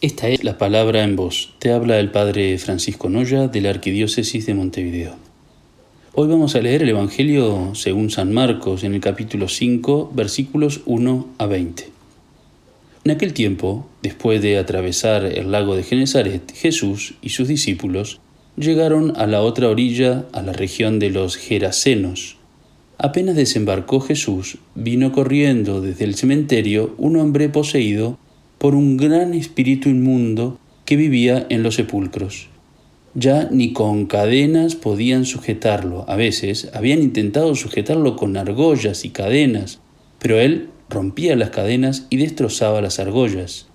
Esta es la palabra en voz. Te habla el Padre Francisco Noya de la Arquidiócesis de Montevideo. Hoy vamos a leer el Evangelio según San Marcos en el capítulo 5, versículos 1 a 20. En aquel tiempo, después de atravesar el lago de Genesaret, Jesús y sus discípulos llegaron a la otra orilla, a la región de los Gerasenos. Apenas desembarcó Jesús, vino corriendo desde el cementerio un hombre poseído por un gran espíritu inmundo que vivía en los sepulcros. Ya ni con cadenas podían sujetarlo. A veces habían intentado sujetarlo con argollas y cadenas, pero él rompía las cadenas y destrozaba las argollas.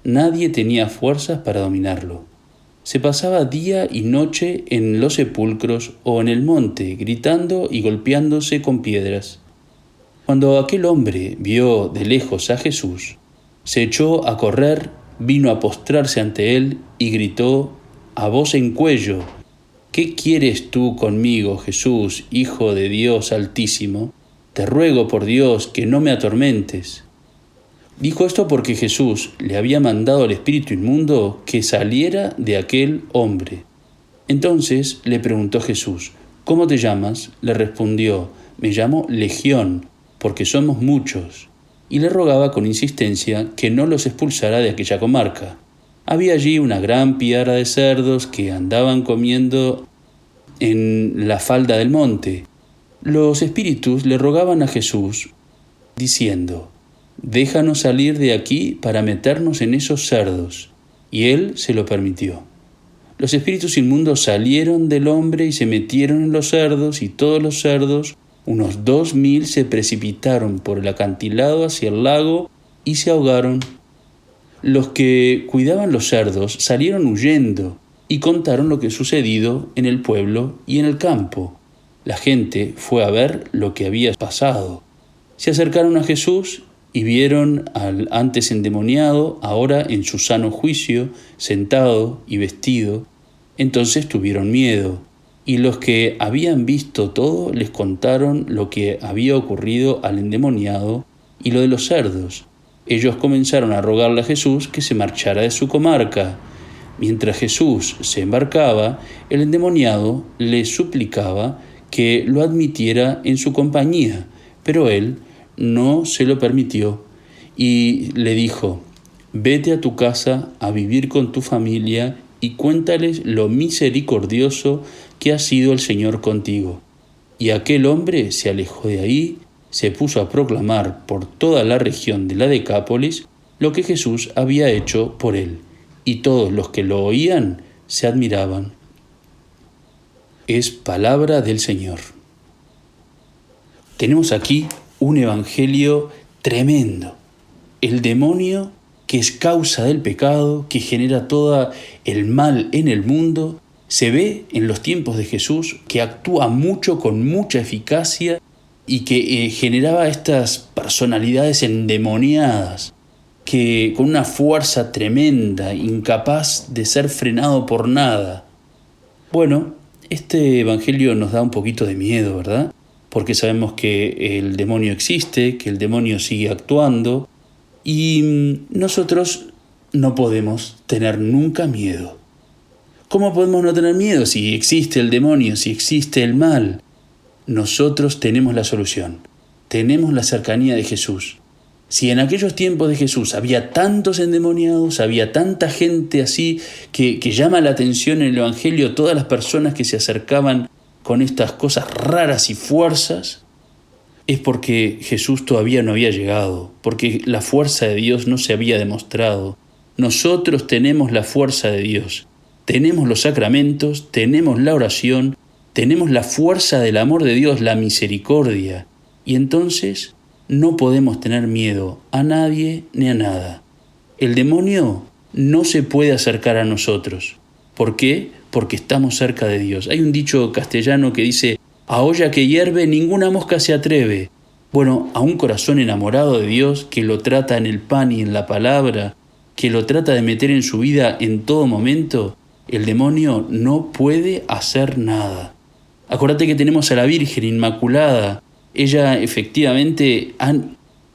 Nadie tenía fuerzas para dominarlo. Se pasaba día y noche en los sepulcros o en el monte, gritando y golpeándose con piedras. Cuando aquel hombre vio de lejos a Jesús, se echó a correr, vino a postrarse ante él y gritó a voz en cuello: ¿Qué quieres tú conmigo, Jesús, Hijo de Dios Altísimo? Te ruego por Dios que no me atormentes. Dijo esto porque Jesús le había mandado al espíritu inmundo que saliera de aquel hombre. Entonces le preguntó Jesús: ¿Cómo te llamas? Le respondió: Me llamo Legión, porque somos muchos. Y le rogaba con insistencia que no los expulsara de aquella comarca. Había allí una gran piara de cerdos que andaban comiendo en la falda del monte. Los espíritus le rogaban a Jesús, diciendo: Déjanos salir de aquí para meternos en esos cerdos. Y él se lo permitió. Los espíritus inmundos salieron del hombre y se metieron en los cerdos, y todos los cerdos, unos 2.000, se precipitaron por el acantilado hacia el lago y se ahogaron. Los que cuidaban los cerdos salieron huyendo y contaron lo que sucedido en el pueblo y en el campo. La gente fue a ver lo que había pasado. Se acercaron a Jesús y vieron al antes endemoniado, ahora en su sano juicio, sentado y vestido. Entonces tuvieron miedo. Y los que habían visto todo les contaron lo que había ocurrido al endemoniado y lo de los cerdos. Ellos comenzaron a rogarle a Jesús que se marchara de su comarca. Mientras Jesús se embarcaba, el endemoniado le suplicaba que lo admitiera en su compañía, pero él no se lo permitió y le dijo: Vete a tu casa a vivir con tu familia y cuéntales lo misericordioso que ha sido el Señor contigo. Y aquel hombre se alejó de ahí, se puso a proclamar por toda la región de la Decápolis lo que Jesús había hecho por él, y todos los que lo oían se admiraban. Es palabra del Señor. Tenemos aquí un evangelio tremendo. El demonio, que es causa del pecado, que genera todo el mal en el mundo, se ve en los tiempos de Jesús que actúa mucho, con mucha eficacia, y que generaba estas personalidades endemoniadas, que con una fuerza tremenda, incapaz de ser frenado por nada. Bueno, este evangelio nos da un poquito de miedo, ¿verdad? Porque sabemos que el demonio existe, que el demonio sigue actuando, y nosotros no podemos tener nunca miedo. ¿Cómo podemos no tener miedo si existe el demonio, si existe el mal? Nosotros tenemos la solución, tenemos la cercanía de Jesús. Si en aquellos tiempos de Jesús había tantos endemoniados, había tanta gente así que llama la atención en el Evangelio, todas las personas que se acercaban con estas cosas raras y fuerzas, es porque Jesús todavía no había llegado, porque la fuerza de Dios no se había demostrado. Nosotros tenemos la fuerza de Dios. Tenemos los sacramentos, tenemos la oración, tenemos la fuerza del amor de Dios, la misericordia. Y entonces no podemos tener miedo a nadie ni a nada. El demonio no se puede acercar a nosotros. ¿Por qué? Porque estamos cerca de Dios. Hay un dicho castellano que dice: a olla que hierve ninguna mosca se atreve. Bueno, a un corazón enamorado de Dios, que lo trata en el pan y en la palabra, que lo trata de meter en su vida en todo momento, el demonio no puede hacer nada. Acuérdate que tenemos a la Virgen Inmaculada. Ella efectivamente ha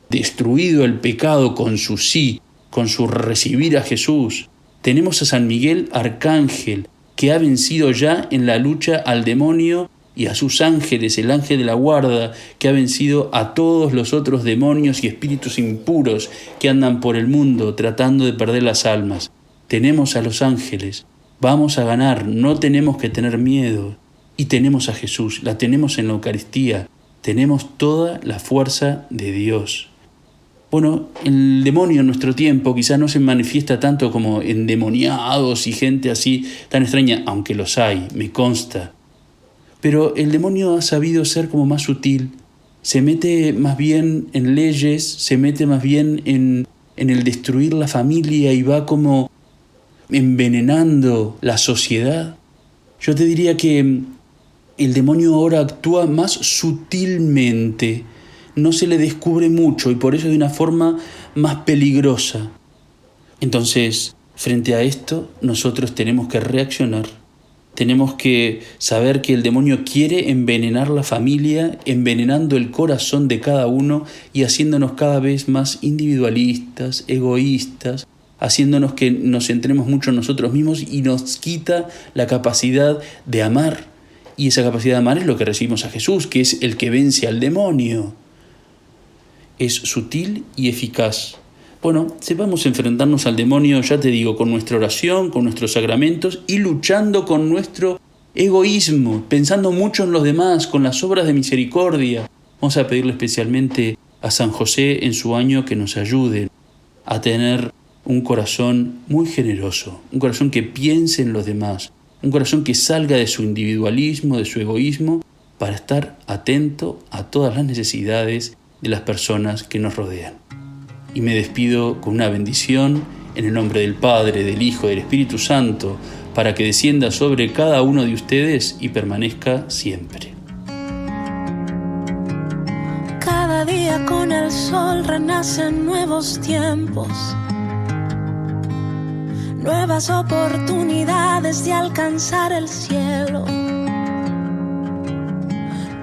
destruido el pecado con su sí, con su recibir a Jesús. Tenemos a San Miguel Arcángel, que ha vencido ya en la lucha al demonio y a sus ángeles, el ángel de la guarda, que ha vencido a todos los otros demonios y espíritus impuros que andan por el mundo tratando de perder las almas. Tenemos a los ángeles, vamos a ganar, no tenemos que tener miedo. Y tenemos a Jesús, la tenemos en la Eucaristía, tenemos toda la fuerza de Dios. Bueno, el demonio en nuestro tiempo quizás no se manifiesta tanto como endemoniados y gente así tan extraña, aunque los hay, me consta. Pero el demonio ha sabido ser como más sutil, se mete más bien en leyes, se mete más bien en el destruir la familia y va como envenenando la sociedad. Yo te diría que el demonio ahora actúa más sutilmente, no se le descubre mucho y por eso de una forma más peligrosa. Entonces, frente a esto, nosotros tenemos que reaccionar. Tenemos que saber que el demonio quiere envenenar la familia, envenenando el corazón de cada uno y haciéndonos cada vez más individualistas, egoístas, haciéndonos que nos centremos mucho en nosotros mismos y nos quita la capacidad de amar. Y esa capacidad de amar es lo que recibimos a Jesús, que es el que vence al demonio. Es sutil y eficaz. Bueno, sepamos enfrentarnos al demonio, ya te digo, con nuestra oración, con nuestros sacramentos y luchando con nuestro egoísmo, pensando mucho en los demás, con las obras de misericordia. Vamos a pedirle especialmente a San José en su año que nos ayude a tener un corazón muy generoso, un corazón que piense en los demás, un corazón que salga de su individualismo, de su egoísmo, para estar atento a todas las necesidades de las personas que nos rodean. Y me despido con una bendición en el nombre del Padre, del Hijo y del Espíritu Santo, para que descienda sobre cada uno de ustedes y permanezca siempre. Cada día con el sol renacen nuevos tiempos, nuevas oportunidades de alcanzar el cielo,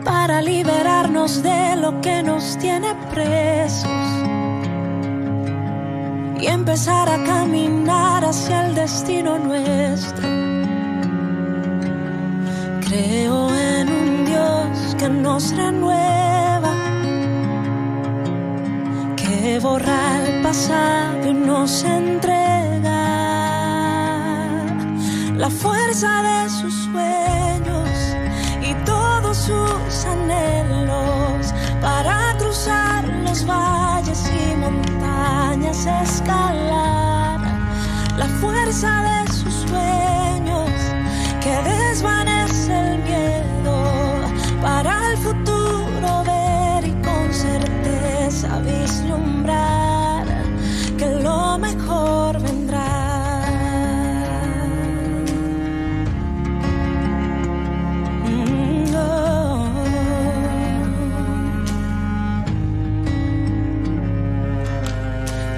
para liberarnos de lo que nos tiene presos y empezar a caminar hacia el destino nuestro. Creo en un Dios que nos renueva, que borra el pasado y nos entrega la fuerza de sus sueños y todos sus anhelos, para cruzar los valles y montañas, escalar la fuerza de sus sueños, que desvanece el miedo, para el futuro ver y con certeza vislumbrar que lo mejor vendrá.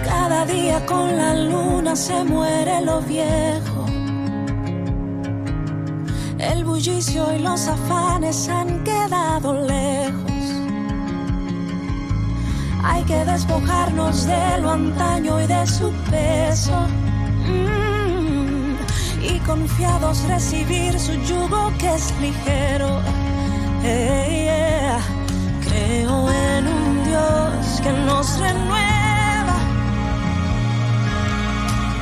Cada día con la luna se muere lo viejo, el bullicio y los afanes han quedado lejos. Hay que despojarnos de lo antaño y de su peso, y confiados recibir su yugo que es ligero. Creo en un Dios que nos renueva,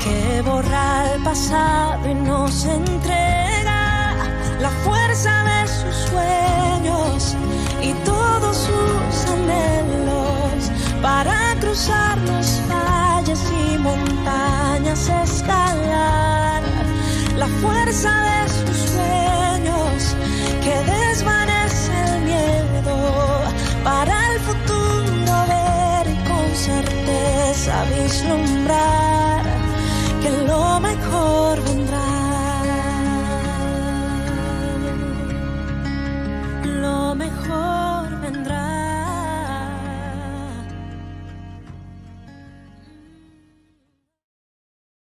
que borra el pasado y nos entrega la fuerza de sus sueños y todos sus anhelos, para cruzar los valles y montañas, escalar la fuerza de sus sueños, que desvanece el miedo, para el futuro ver y con certeza vislumbrar